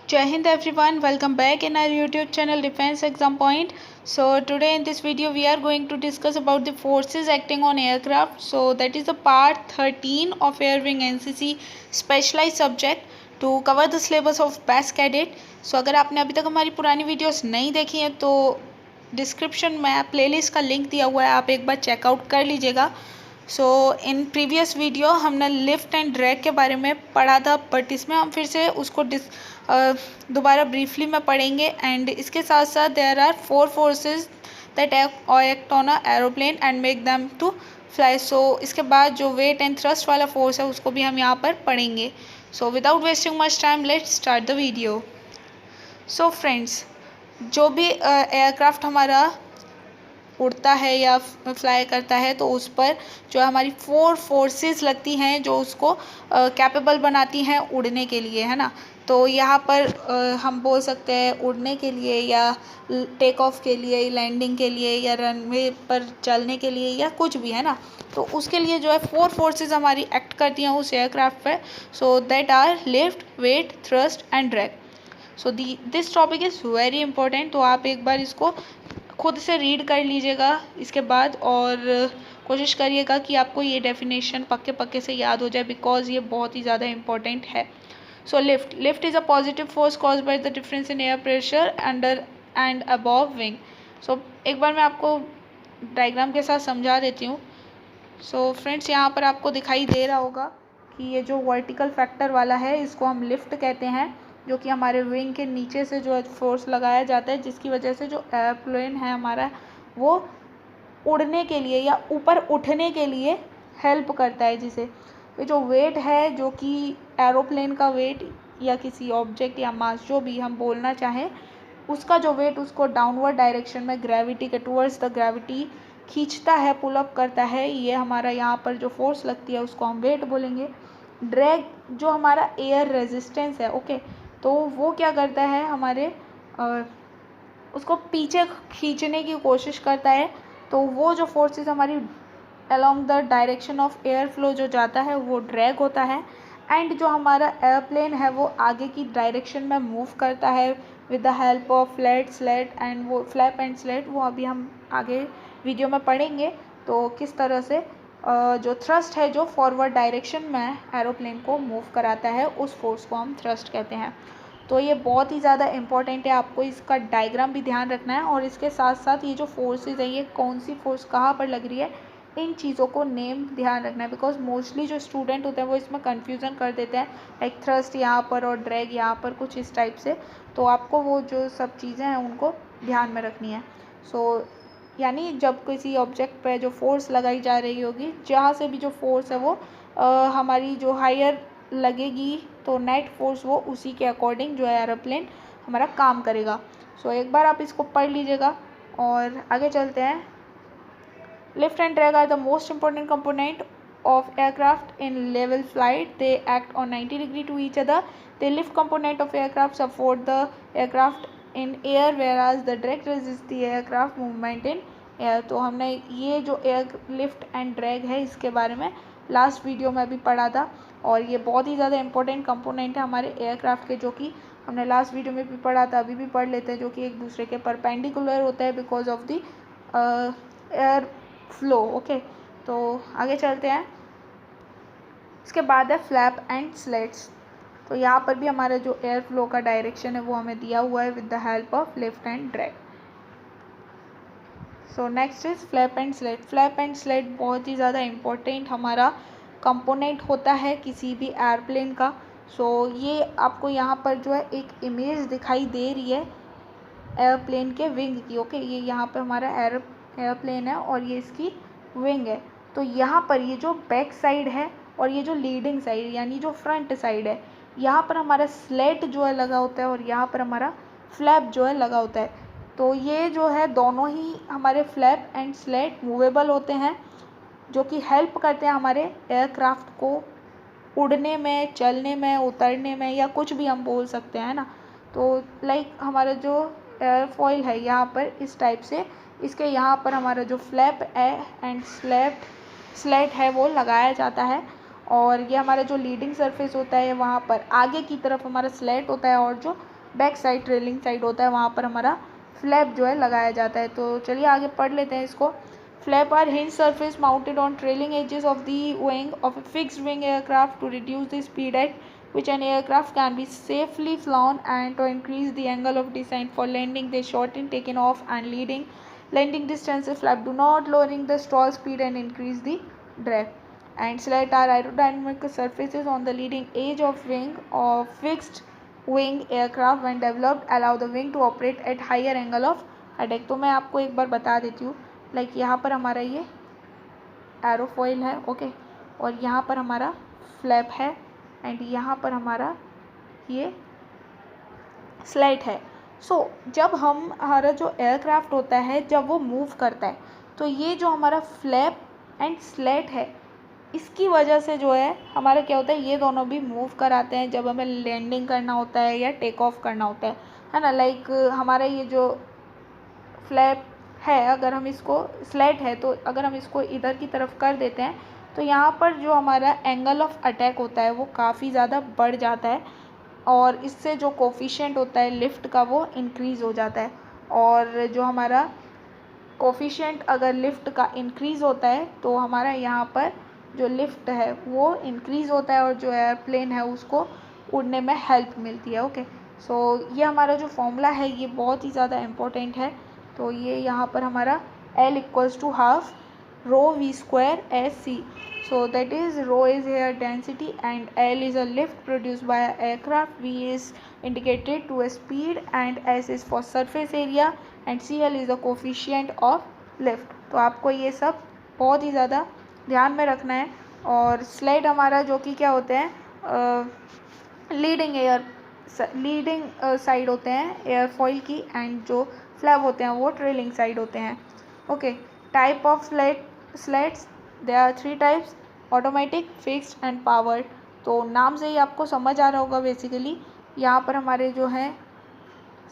Jai Hind everyone, welcome back in our YouTube channel Defense Exam Point. So today in this video we are going to discuss about the forces acting on aircraft. So that is the part 13 of Air Wing NCC specialized subject to cover the syllabus of best cadet. So अगर आपने अभी तक हमारी पुरानी videos नहीं देखी हैं तो डिस्क्रिप्शन में प्लेलिस्ट का लिंक दिया हुआ है, आप एक बार चेकआउट कर लीजिएगा। सो इन प्रीवियस वीडियो हमने लिफ्ट एंड ड्रैग के बारे में पढ़ा था, बट इसमें हम फिर से उसको दोबारा ब्रीफली में पढ़ेंगे। एंड इसके साथ साथ there are 4 forces that act on a aeroplane and make them to fly. So इसके बाद जो वेट एंड थ्रस्ट वाला फोर्स है उसको भी हम यहाँ पर पढ़ेंगे। So without wasting much time let's start the video. So friends, जो भी एयरक्राफ्ट हमारा उड़ता है या फ्लाई करता है तो उस पर जो हमारी 4 फोर्सेस लगती हैं जो उसको कैपेबल बनाती हैं उड़ने के लिए, है ना। तो यहाँ पर हम बोल सकते हैं उड़ने के लिए या टेक ऑफ के लिए, लैंडिंग के लिए या रनवे पर चलने के लिए या कुछ भी, है ना। तो उसके लिए जो है 4 फोर्सेस हमारी एक्ट करती हैं उस एयरक्राफ्ट पर। So that are lift, weight, thrust and drag. So this topic is very important, तो आप एक बार इसको खुद से रीड कर लीजिएगा इसके बाद, और कोशिश करिएगा कि आपको ये डेफिनेशन पक्के पक्के से याद हो जाए, बिकॉज ये बहुत ही ज़्यादा इंपॉर्टेंट है। So lift is a positive force cause by the difference in air pressure under and above wing. So एक बार मैं आपको डायग्राम के साथ समझा देती हूँ। सो फ्रेंड्स, यहाँ पर आपको दिखाई दे रहा होगा कि ये जो वर्टिकल फैक्टर वाला है इसको हम लिफ्ट कहते हैं, जो कि हमारे विंग के नीचे से जो फोर्स लगाया जाता है, जिसकी वजह से जो एयरप्लेन है हमारा वो उड़ने के लिए या ऊपर उठने के लिए हेल्प करता है जिसे। ये जो वेट है, जो कि एरोप्लेन का वेट या किसी ऑब्जेक्ट या मास जो भी हम बोलना चाहें, उसका जो वेट उसको डाउनवर्ड डायरेक्शन में ग्रेविटी के टूवर्ड्स द ग्रेविटी खींचता है, पुल अप करता है। ये हमारा यहाँ पर जो फोर्स लगती है उसको हम वेट बोलेंगे। ड्रैग जो हमारा एयर रेजिस्टेंस है, ओके, तो वो क्या करता है, हमारे उसको पीछे खींचने की कोशिश करता है। तो वो जो फोर्सेस हमारी along the direction of air flow जो जाता है वो ड्रैग होता है। एंड जो हमारा एयरप्लेन है वो आगे की डायरेक्शन में मूव करता है with the help of flat slate and वो फ्लैप एंड स्लेट, वो अभी हम आगे वीडियो में पढ़ेंगे। तो किस तरह से जो थ्रस्ट है जो फॉरवर्ड डायरेक्शन में एरोप्लेन को मूव कराता है, उस फोर्स को हम थ्रस्ट कहते हैं। तो ये बहुत ही ज़्यादा इंपॉर्टेंट है, आपको इसका डायग्राम भी ध्यान रखना है, और इसके साथ साथ ये जो फोर्सेस है ये कौन सी फोर्स कहाँ पर लग रही है, इन चीज़ों को नेम ध्यान रखना है। बिकॉज मोस्टली जो स्टूडेंट होते हैं वो इसमें कन्फ्यूज़न कर देते हैं, लाइक थ्रस्ट यहाँ पर और ड्रैग यहाँ पर, कुछ इस टाइप से। तो आपको वो जो सब चीज़ें हैं उनको ध्यान में रखनी है। सो यानी जब किसी ऑब्जेक्ट पे जो फोर्स लगाई जा रही होगी, जहाँ से भी जो फोर्स है वो हमारी जो हायर लगेगी, तो नेट फोर्स वो उसी के अकॉर्डिंग जो है एरोप्लेन हमारा काम करेगा। सो एक बार आप इसको पढ़ लीजिएगा और आगे चलते हैं। Lift and drag are the most important component of aircraft in level flight. They act on 90 degree to each other. The lift component of aircraft support the aircraft in air, whereas the drag resists the aircraft movement in air. तो हमने ये जो air lift and drag है इसके बारे में last video में भी पढ़ा था, और ये बहुत ही ज़्यादा इंपॉर्टेंट कंपोनेंट है हमारे एयरक्राफ्ट के, जो कि हमने लास्ट वीडियो में भी पढ़ा था, अभी भी पढ़ लेते हैं, जो कि एक दूसरे के परपेंडिकुलर होता है because of the air flow. Okay, तो आगे चलते हैं। इसके बाद है फ्लैप एंड स्लेट्स। तो यहाँ पर भी हमारा जो एयर फ्लो का डायरेक्शन है वो हमें दिया हुआ है with the help of lift and drag. So next is flap and slate. Flap and slate बहुत ही ज़्यादा इम्पोर्टेंट हमारा कंपोनेंट होता है किसी भी एयरप्लेन का। सो ये आपको यहाँ पर जो है एक इमेज दिखाई दे रही है एयरप्लेन के विंग की। ओके, ये यहाँ पर हमारा एयरप्लेन है और ये इसकी विंग है। तो यहाँ पर ये जो बैक साइड है और ये जो लीडिंग साइड यानी जो फ्रंट साइड है, यहाँ पर हमारा स्लेट जो है लगा होता है और यहाँ पर हमारा फ्लैप जो है लगा होता है। तो ये जो है दोनों ही हमारे फ्लैप एंड स्लेट मूवेबल होते हैं, जो कि हेल्प करते हैं हमारे एयरक्राफ्ट को उड़ने में, चलने में, उतरने में, या कुछ भी हम बोल सकते हैं ना। तो लाइक हमारा जो एयरफॉइल है यहाँ पर इस टाइप से, इसके यहाँ पर हमारा जो फ्लैप है एंड स्लेट है वो लगाया जाता है, और ये हमारा जो लीडिंग सरफेस होता है वहाँ पर आगे की तरफ हमारा स्लेट होता है और जो बैक साइड ट्रेलिंग साइड होता है वहाँ पर हमारा फ्लैप जो है लगाया जाता है। तो चलिए आगे पढ़ लेते हैं इसको। Flap are hinge surface mounted on trailing edges of the wing of a fixed wing aircraft to reduce the speed at which an aircraft can be safely flown and to increase the angle of descent for landing. They shorten taken off and leading landing distance. Flap do not lowering the stall speed and increase the drag. And slat are aerodynamic surfaces on the leading edge of wing of fixed wing aircraft when developed allow the wing to operate at higher angle of attack. तो मैं आपको एक बार बता देती हूँ, like यहाँ पर हमारा ये एरोफॉइल है, ओके, और यहाँ पर हमारा फ्लैप है एंड यहाँ पर हमारा ये स्लेट है। सो जब हमारा जो एयरक्राफ्ट होता है जब वो मूव करता है तो ये जो हमारा फ्लैप एंड स्लेट है इसकी वजह से जो है हमारा क्या होता है, ये दोनों भी मूव कराते हैं जब हमें लैंडिंग करना होता है या टेक ऑफ करना होता है ना। लाइक हमारा ये जो फ्लैप है, अगर हम इसको स्लेट है तो अगर हम इसको इधर की तरफ कर देते हैं तो यहाँ पर जो हमारा एंगल ऑफ अटैक होता है वो काफ़ी ज़्यादा बढ़ जाता है और इससे जो कोफिशिएंट होता है लिफ्ट का वो इंक्रीज़ हो जाता है। और जो हमारा कोफिशिएंट अगर लिफ्ट का इंक्रीज़ होता है तो हमारा यहाँ पर जो लिफ्ट है वो इंक्रीज़ होता है और जो एयरप्लेन है उसको उड़ने में हेल्प मिलती है। ओके, सो ये हमारा जो फॉर्मूला है ये बहुत ही ज़्यादा इम्पोर्टेंट है। तो ये यहाँ पर हमारा L equals to half rho V square S C. So that is rho is air density and L is a lift produced by an aircraft. V is indicated to a speed and S is for surface area and CL is the coefficient of lift. तो आपको ये सब बहुत ही ज़्यादा ध्यान में रखना है। और स्लाइड हमारा जो कि क्या होते हैं लीडिंग साइड होते हैं एयरफॉइल की एंड जो फ्लैप होते हैं वो ट्रेलिंग साइड होते हैं। Okay, type of slats there are 3 types, automatic, fixed and powered. तो नाम से ही आपको समझ आ रहा होगा बेसिकली यहाँ पर हमारे जो हैं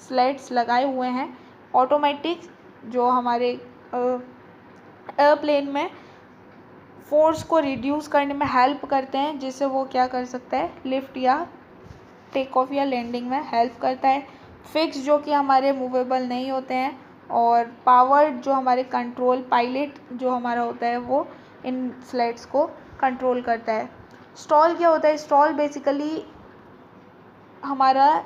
स्लेट्स लगाए हुए हैं। ऑटोमेटिक जो हमारे एयरप्लेन में फोर्स को रिड्यूस करने में हेल्प करते हैं जिससे वो क्या कर सकता है, लिफ्ट या टेक ऑफ या लैंडिंग में हेल्प करता है। फिक्स जो कि हमारे मूवेबल नहीं होते हैं और पावर्ड जो हमारे कंट्रोल पायलट जो हमारा होता है वो इन स्लेट्स को कंट्रोल करता है। स्टॉल क्या होता है, स्टॉल बेसिकली हमारा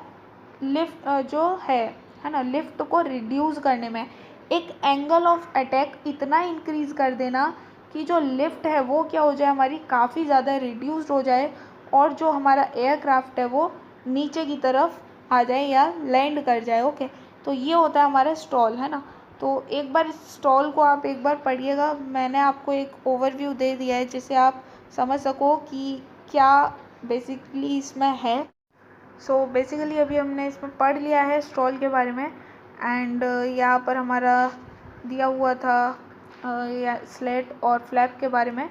लिफ्ट जो है ना, लिफ्ट को रिड्यूस करने में एक एंगल ऑफ अटैक इतना इंक्रीज़ कर देना कि जो लिफ्ट है वो क्या हो जाए, हमारी काफ़ी ज़्यादा रिड्यूस्ड हो जाए और जो हमारा एयरक्राफ्ट है वो नीचे की तरफ आ जाए या लैंड कर जाए। ओके, तो ये होता है हमारा स्टॉल, है ना। तो एक बार स्टॉल को आप एक बार पढ़िएगा, मैंने आपको एक ओवरव्यू दे दिया है जिससे आप समझ सको कि क्या बेसिकली इसमें है। सो बेसिकली अभी हमने इसमें पढ़ लिया है स्टॉल के बारे में एंड यहाँ पर हमारा दिया हुआ था या स्लेट और फ्लैप के बारे में।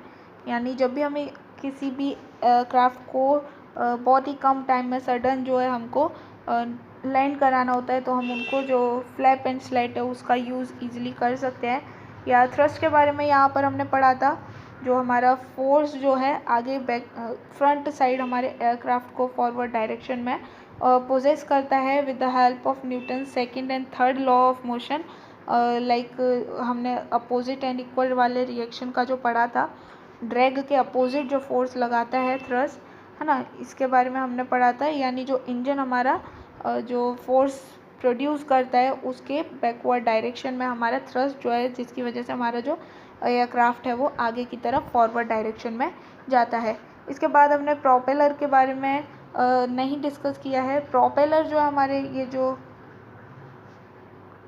यानी जब भी हमें किसी भी एयरक्राफ्ट को बहुत ही कम टाइम में सडन जो है हमको लैंड कराना होता है तो हम उनको जो फ्लैप एंड स्लेट है उसका यूज़ इजीली कर सकते हैं। या थ्रस्ट के बारे में यहाँ पर हमने पढ़ा था, जो हमारा फोर्स जो है आगे बैक फ्रंट साइड हमारे एयरक्राफ्ट को फॉरवर्ड डायरेक्शन में पोजेस करता है with the help of Newton second and third law of motion. Like हमने अपोजिट एंड इक्वल वाले रिएक्शन का जो पढ़ा था, ड्रैग के अपोजिट जो फोर्स लगाता है थ्रस्ट, है ना, इसके बारे में हमने पढ़ा था। यानी जो इंजन हमारा जो फोर्स प्रोड्यूस करता है उसके बैकवर्ड डायरेक्शन में हमारा थ्रस्ट जो है जिसकी वजह से हमारा जो एयरक्राफ्ट है वो आगे की तरफ फॉरवर्ड डायरेक्शन में जाता है। इसके बाद हमने प्रोपेलर के बारे में नहीं डिस्कस किया है। प्रोपेलर जो हमारे ये जो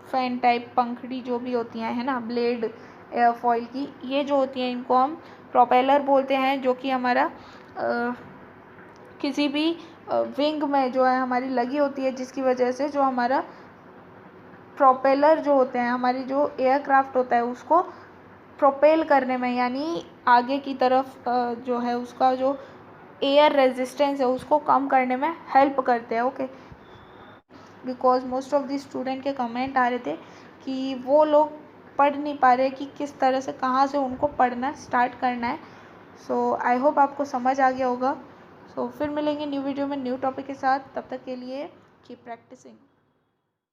फैन टाइप पंखड़ी जो भी होती हैं, है ना, ब्लेड एयरफॉइल की, ये जो होती हैं इनको हम प्रोपेलर बोलते हैं, जो कि हमारा किसी भी विंग में जो है हमारी लगी होती है जिसकी वजह से जो हमारा प्रोपेलर जो होते हैं, हमारी जो एयरक्राफ्ट होता है उसको प्रोपेल करने में यानी आगे की तरफ जो है उसका जो एयर रेजिस्टेंस है उसको कम करने में हेल्प करते हैं। Okay, because most of the student के कमेंट आ रहे थे कि वो लोग पढ़ नहीं पा रहे कि किस तरह से कहाँ से उनको पढ़ना स्टार्ट करना है। सो आई होप आपको समझ आ गया होगा। सो फिर मिलेंगे न्यू वीडियो में न्यू टॉपिक के साथ, तब तक के लिए Keep practicing.